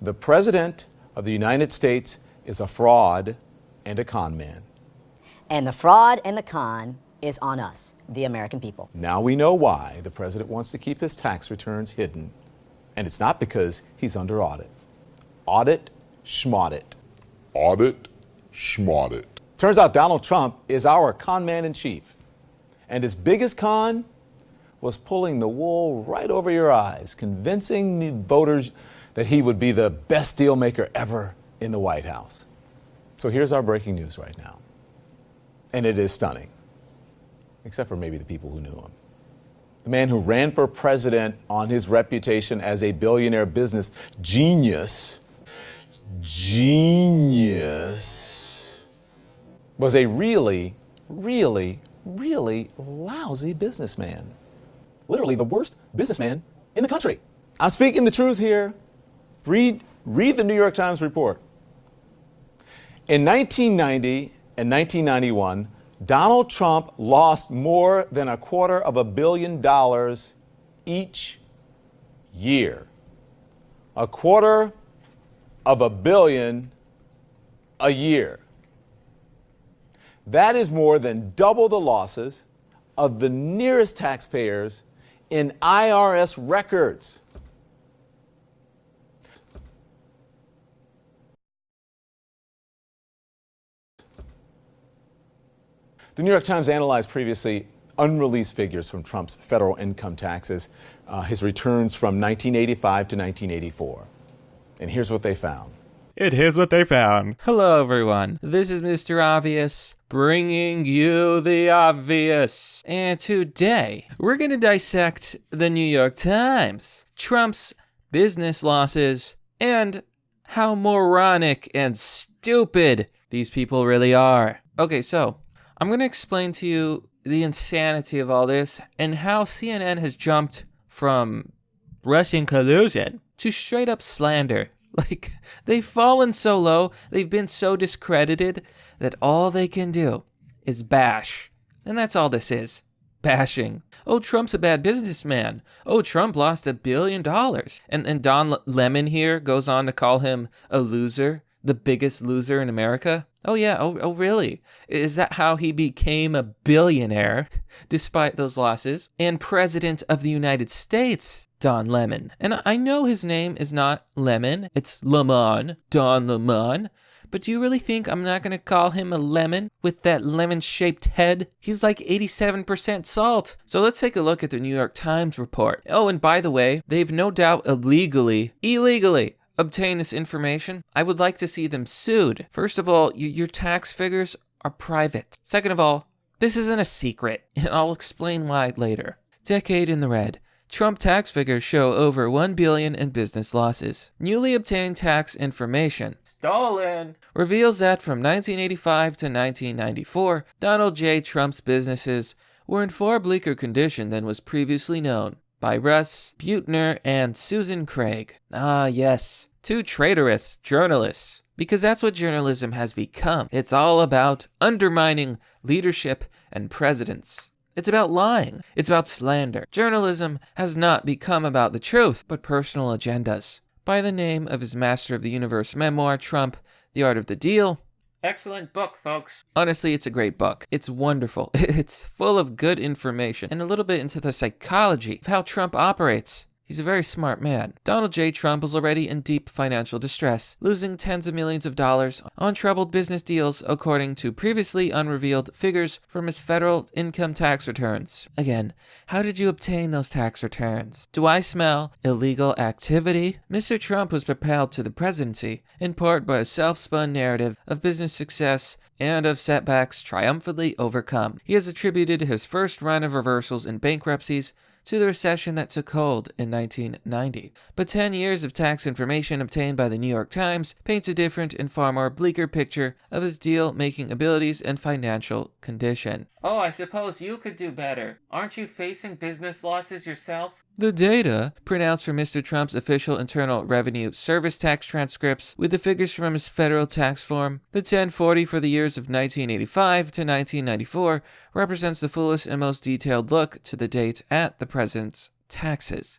The President of the United States is a fraud and a con man. And the fraud and the con is on us, the American people. Now we know why the President wants to keep his tax returns hidden. And it's not because he's under audit. Audit, schmaudit. Audit, schmaudit. Turns out Donald Trump is our con man in chief. And his biggest con was pulling the wool right over your eyes, convincing the voters that he would be the best deal maker ever in the White House. So here's our breaking news right now. And it is stunning, except for maybe the people who knew him. The man who ran for president on his reputation as a billionaire business genius, was a really lousy businessman. Literally the worst businessman in the country. I'm speaking the truth here. Read the New York Times report. In 1990 and 1991, Donald Trump lost more than $250 million each year. $250 million a year. That is more than double the losses of the nearest taxpayers in IRS records. The New York Times analyzed previously unreleased figures from Trump's federal income taxes, his returns from 1985 to 1984. And here's what they found. Hello, everyone. This is Mr. Obvious, bringing you the obvious. And today, we're going to dissect the New York Times, Trump's business losses, and how moronic and stupid these people really are. Okay, so I'm going to explain to you the insanity of all this and how CNN has jumped from Russian collusion to straight up slander. Like, they've fallen so low, they've been so discredited that all they can do is bash. And that's all this is. Bashing. Oh, Trump's a bad businessman. Oh, Trump lost $1 billion. And Don Lemon here goes on to call him a loser, the biggest loser in America. Oh yeah, oh really? Is that how he became a billionaire, despite those losses? And President of the United States, Don Lemon. And I know his name is not Lemon, it's Lemon, Don Lemon. But do you really think I'm not going to call him a lemon with that lemon-shaped head? He's like 87% salt. So let's take a look at the New York Times report. Oh, and by the way, they've no doubt illegally obtain this information. I would like to see them sued. First of all, your tax figures are private. Second of all, this isn't a secret, and I'll explain why later. Decade in the red. Trump tax figures show over $1 billion in business losses. Newly obtained tax information, stolen, reveals that from 1985 to 1994, Donald J. Trump's businesses were in far bleaker condition than was previously known by Russ Buettner and Susan Craig. Ah, yes, two traitorous journalists. Because that's what journalism has become. It's all about undermining leadership and presidents. It's about lying. It's about slander. Journalism has not become about the truth, but personal agendas. By the name of his Master of the Universe memoir, Trump, The Art of the Deal. Excellent book, folks. Honestly, it's a great book. It's wonderful. It's full of good information and a little bit into the psychology of how Trump operates. He's a very smart man. Donald J. Trump was already in deep financial distress, losing tens of millions of dollars on troubled business deals, according to previously unrevealed figures from his federal income tax returns. Again, how did you obtain those tax returns? Do I smell illegal activity? Mr. Trump was propelled to the presidency, in part by a self-spun narrative of business success and of setbacks triumphantly overcome. He has attributed his first run of reversals and bankruptcies to the recession that took hold in 1990. But 10 years of tax information obtained by the New York Times paints a different and far more bleaker picture of his deal-making abilities and financial condition. Oh, I suppose you could do better. Aren't you facing business losses yourself? The data, pronounced from Mr. Trump's official Internal Revenue Service tax transcripts with the figures from his federal tax form, the 1040 for the years of 1985 to 1994, represents the fullest and most detailed look to the date at the president's taxes.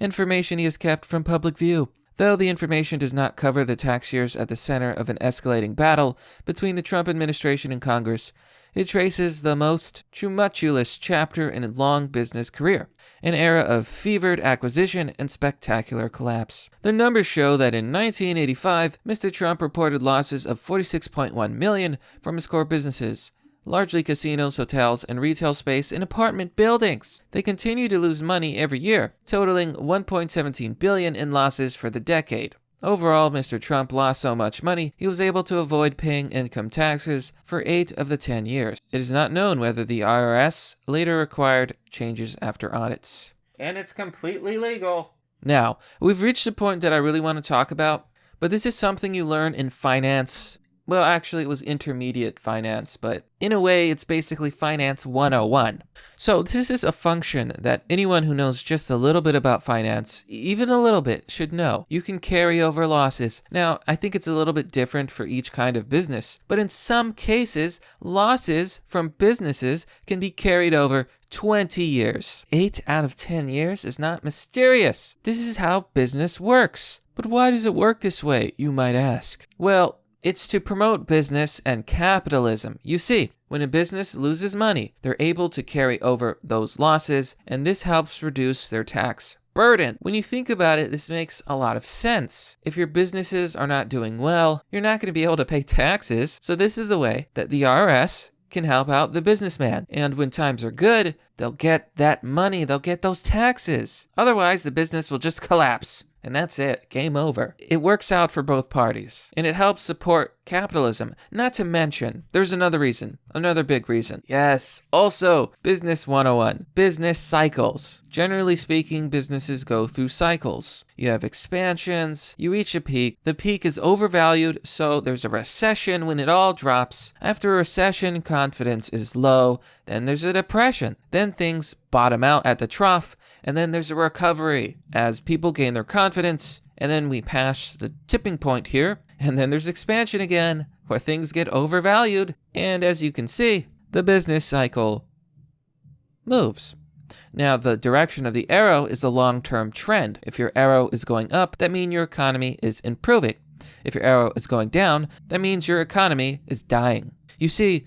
Information he has kept from public view. Though the information does not cover the tax years at the center of an escalating battle between the Trump administration and Congress, it traces the most tumultuous chapter in a long business career, an era of fevered acquisition and spectacular collapse. The numbers show that in 1985, Mr. Trump reported losses of $46.1 million from his core businesses, largely casinos, hotels, and retail space in apartment buildings. They continue to lose money every year, totaling $1.17 billion in losses for the decade. Overall, Mr. Trump lost so much money, he was able to avoid paying income taxes for 8 of the 10 years. It is not known whether the IRS later required changes after audits. And it's completely legal. Now, we've reached the point that I really want to talk about, but this is something you learn in finance. Well, actually, it was intermediate finance, but in a way, it's basically Finance 101. So this is a function that anyone who knows just a little bit about finance, even a little bit, should know. You can carry over losses. Now, I think it's a little bit different for each kind of business, but in some cases, losses from businesses can be carried over 20 years. 8 out of 10 years is not mysterious. This is how business works. But why does it work this way, you might ask? Well, it's to promote business and capitalism. You see, when a business loses money, they're able to carry over those losses, and this helps reduce their tax burden. When you think about it, this makes a lot of sense. If your businesses are not doing well, you're not going to be able to pay taxes, so this is a way that the IRS can help out the businessman. And when times are good, they'll get that money, they'll get those taxes. Otherwise, the business will just collapse. And that's it. Game over. It works out for both parties. And it helps support capitalism. Not to mention, there's another reason. Another big reason. Yes. Also, Business 101. Business cycles. Generally speaking, businesses go through cycles. You have expansions. You reach a peak. The peak is overvalued, so there's a recession when it all drops. After a recession, confidence is low. Then there's a depression. Then things bottom out at the trough. And then there's a recovery as people gain their confidence, and then we pass the tipping point here, and then there's expansion again, where things get overvalued, and as you can see, the business cycle moves. Now, the direction of the arrow is a long-term trend. If your arrow is going up, that means your economy is improving. If your arrow is going down, that means your economy is dying. You see,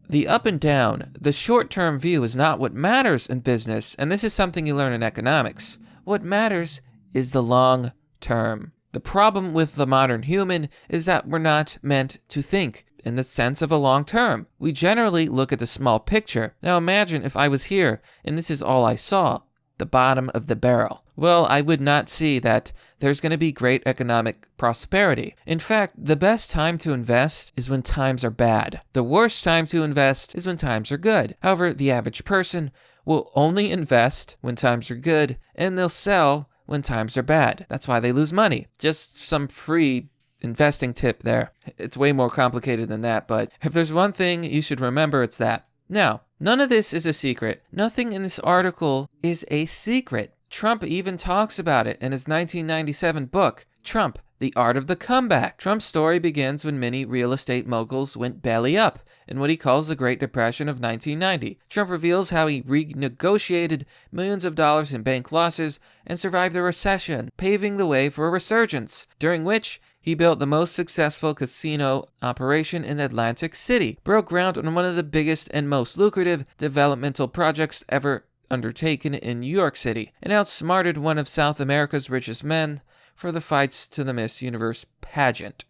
the up and down, the short-term view is not what matters in business, and this is something you learn in economics. What matters is the long term. The problem with the modern human is that we're not meant to think in the sense of a long term. We generally look at the small picture. Now imagine if I was here and this is all I saw, the bottom of the barrel. Well, I would not see that there's going to be great economic prosperity. In fact, the best time to invest is when times are bad. The worst time to invest is when times are good. However, the average person will only invest when times are good, and they'll sell when times are bad. That's why they lose money. Just some free investing tip there. It's way more complicated than that, but if there's one thing you should remember, it's that. Now, none of this is a secret. Nothing in this article is a secret. Trump even talks about it in his 1997 book, Trump, The Art of the Comeback. Trump's story begins when many real estate moguls went belly up in what he calls the Great Depression of 1990. Trump reveals how he renegotiated millions of dollars in bank losses and survived the recession, paving the way for a resurgence, during which he built the most successful casino operation in Atlantic City, broke ground on one of the biggest and most lucrative developmental projects ever undertaken in New York City, and outsmarted one of South America's richest men for the fights to the Miss Universe pageant.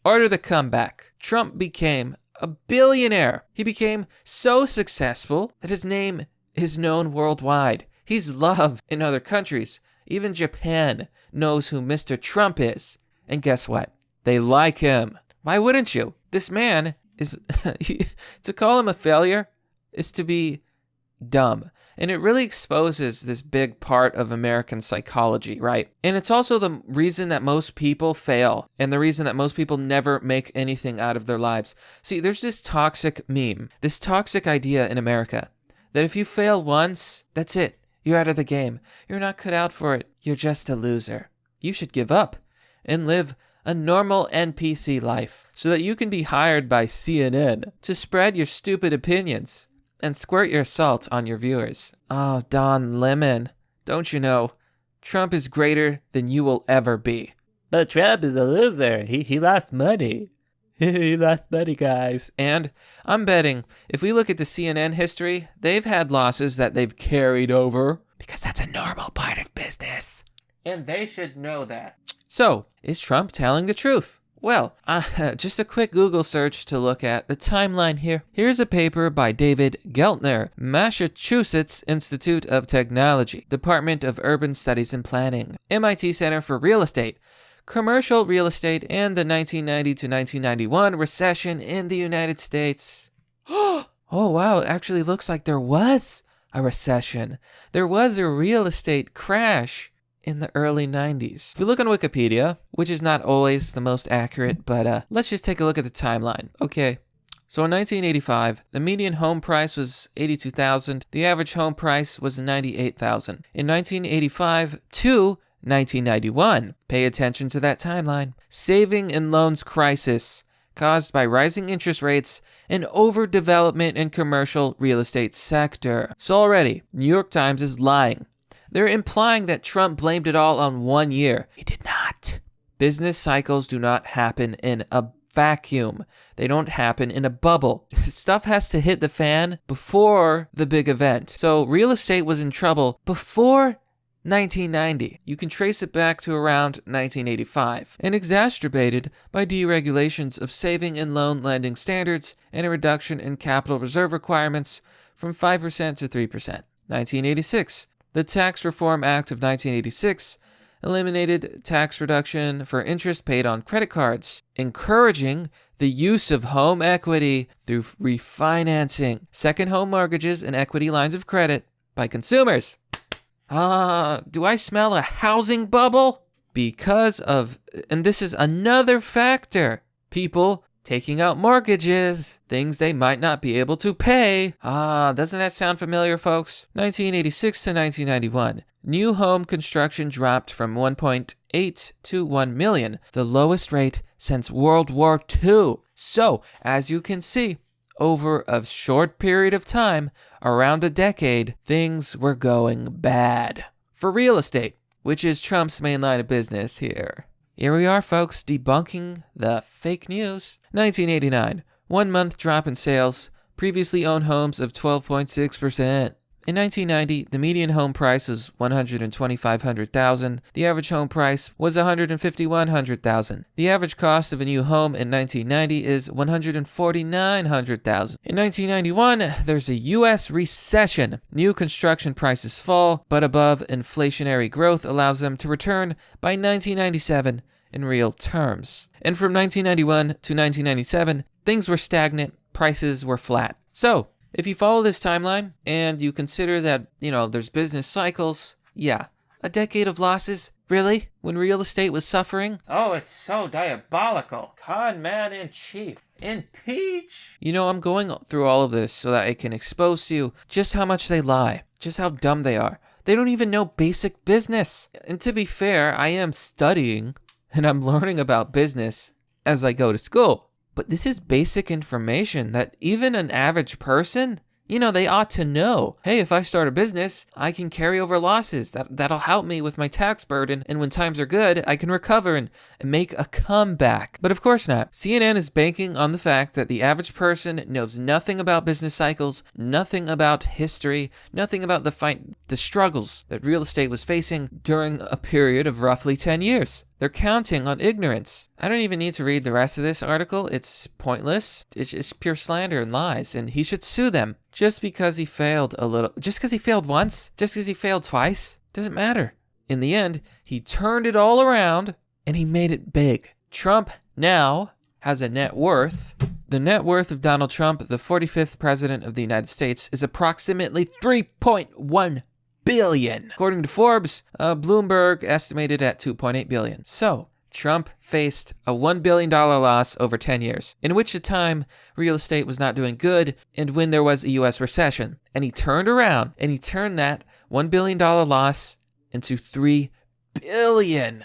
Order the comeback. Trump became a billionaire. He became so successful that his name is known worldwide. He's loved in other countries. Even Japan knows who Mr. Trump is. And guess what? They like him. Why wouldn't you? This man is... to call him a failure is to be dumb. And it really exposes this big part of American psychology, right? And it's also the reason that most people fail, and the reason that most people never make anything out of their lives. See, there's this toxic meme, this toxic idea in America, that if you fail once, that's it. You're out of the game. You're not cut out for it. You're just a loser. You should give up and live a normal NPC life so that you can be hired by CNN to spread your stupid opinions and squirt your salt on your viewers. Oh, Don Lemon, don't you know Trump is greater than you will ever be. But Trump is a loser. He lost money. He lost money, guys. And I'm betting if we look at the CNN history, they've had losses that they've carried over because that's a normal part of business. And they should know that. So, is Trump telling the truth? Well, just a quick Google search to look at the timeline here. Here's a paper by David Geltner, Massachusetts Institute of Technology, Department of Urban Studies and Planning, MIT Center for Real Estate, Commercial Real Estate, and the 1990 to 1991 recession in the United States. Oh, wow, it actually looks like there was a recession. There was a real estate crash in the early 90s. If you look on Wikipedia, which is not always the most accurate, but let's just take a look at the timeline. Okay, so in 1985, the median home price was $82,000. The average home price was $98,000. In 1985 to 1991, pay attention to that timeline. Saving and loans crisis caused by rising interest rates and overdevelopment in commercial real estate sector. So already, New York Times is lying. They're implying that Trump blamed it all on 1 year. He did not. Business cycles do not happen in a vacuum. They don't happen in a bubble. Stuff has to hit the fan before the big event. So real estate was in trouble before 1990. You can trace it back to around 1985 and exacerbated by deregulations of saving and loan lending standards and a reduction in capital reserve requirements from 5% to 3%. 1986. The Tax Reform Act of 1986 eliminated tax reduction for interest paid on credit cards, encouraging the use of home equity through refinancing second home mortgages and equity lines of credit by consumers. Do I smell a housing bubble? Because of, and this is another factor, people taking out mortgages, things they might not be able to pay. Doesn't that sound familiar, folks? 1986 to 1991. New home construction dropped from 1.8 to 1 million, the lowest rate since World War II. So, as you can see, over a short period of time, around a decade, things were going bad. For real estate, which is Trump's main line of business here. Here we are, folks, debunking the fake news. 1989, 1 month drop in sales, previously owned homes of 12.6%. In 1990, the median home price was $125,000. The average home price was $151,000. The average cost of a new home in 1990 is $149,000. In 1991, there's a U.S. recession. New construction prices fall, but above inflationary growth allows them to return by 1997 in real terms. And from 1991 to 1997, things were stagnant, prices were flat. So, if you follow this timeline and you consider that, there's business cycles, yeah, a decade of losses, really? When real estate was suffering? Oh, it's so diabolical. Con man in chief. Impeach. I'm going through all of this so that I can expose to you just how much they lie, just how dumb they are. They don't even know basic business. And to be fair, I am studying and I'm learning about business as I go to school. But this is basic information that even an average person, they ought to know. Hey, if I start a business, I can carry over losses. That'll help me with my tax burden. And when times are good, I can recover and make a comeback. But of course not. CNN is banking on the fact that the average person knows nothing about business cycles, nothing about history, nothing about the struggles that real estate was facing during a period of roughly 10 years. They're counting on ignorance. I don't even need to read the rest of this article. It's pointless. It's just pure slander and lies. And he should sue them just because he failed a little. Just because he failed once? Just because he failed twice? Doesn't matter. In the end, he turned it all around and he made it big. Trump now has a net worth. The net worth of Donald Trump, the 45th president of the United States, is approximately $3.1 billion. According to Forbes, Bloomberg estimated at $2.8 billion. So, Trump faced a $1 billion loss over 10 years, in which a time real estate was not doing good and when there was a U.S. recession. And he turned around and he turned that $1 billion loss into $3 billion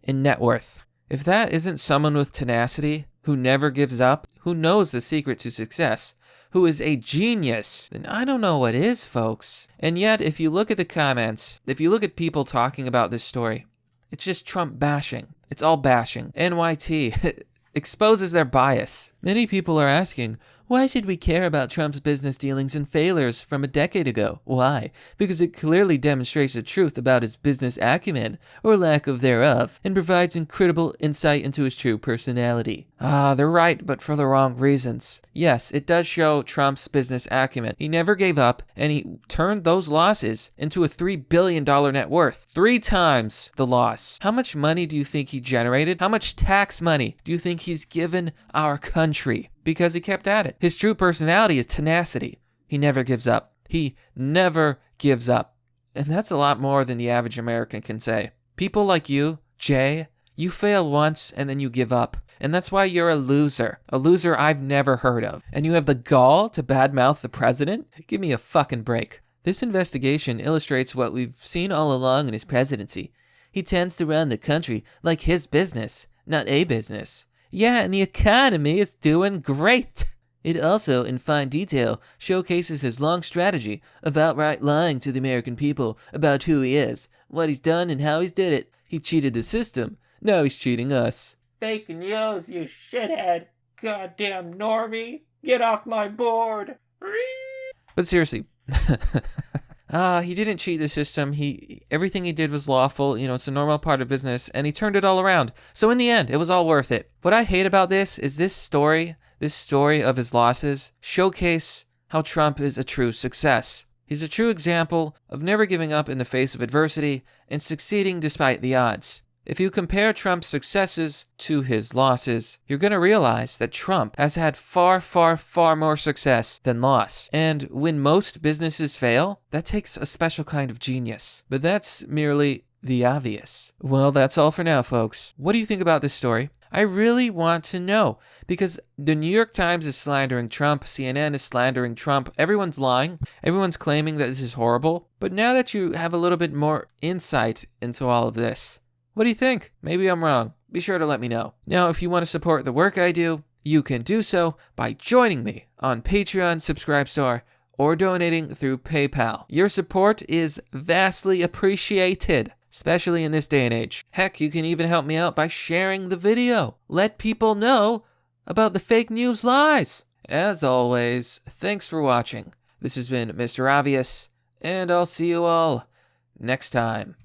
in net worth. If that isn't someone with tenacity, who never gives up, who knows the secret to success, who is a genius, then I don't know what is, folks. And yet, if you look at the comments, if you look at people talking about this story, it's just Trump bashing. It's all bashing. NYT exposes their bias. Many people are asking, why should we care about Trump's business dealings and failures from a decade ago? Why? Because it clearly demonstrates the truth about his business acumen, or lack of thereof, and provides incredible insight into his true personality. They're right, but for the wrong reasons. Yes, it does show Trump's business acumen. He never gave up, and he turned those losses into a $3 billion net worth. 3 times the loss. How much money do you think he generated? How much tax money do you think he's given our country? Because he kept at it. His true personality is tenacity. He never gives up. He never gives up. And that's a lot more than the average American can say. People like you, Jay, you fail once and then you give up. And that's why you're a loser. A loser I've never heard of. And you have the gall to badmouth the president? Give me a fucking break. This investigation illustrates what we've seen all along in his presidency. He tends to run the country like his business, not a business. Yeah, and the economy is doing great. It also, in fine detail, showcases his long strategy of outright lying to the American people about who he is, what he's done, and how he's did it. He cheated the system. Now he's cheating us. Fake news, you shithead. Goddamn normie. Get off my board. But seriously, he didn't cheat the system. Everything he did was lawful. It's a normal part of business, and he turned it all around. So in the end, it was all worth it. What I hate about this is this story of his losses, showcase how Trump is a true success. He's a true example of never giving up in the face of adversity and succeeding despite the odds. If you compare Trump's successes to his losses, you're going to realize that Trump has had far, far, far more success than loss. And when most businesses fail, that takes a special kind of genius. But that's merely the obvious. Well, that's all for now, folks. What do you think about this story? I really want to know, because the New York Times is slandering Trump, CNN is slandering Trump, everyone's lying, everyone's claiming that this is horrible. But now that you have a little bit more insight into all of this, what do you think? Maybe I'm wrong. Be sure to let me know. Now, if you want to support the work I do, you can do so by joining me on Patreon, Subscribestar, or donating through PayPal. Your support is vastly appreciated, especially in this day and age. Heck, you can even help me out by sharing the video. Let people know about the fake news lies. As always, thanks for watching. This has been Mr. Obvious, and I'll see you all next time.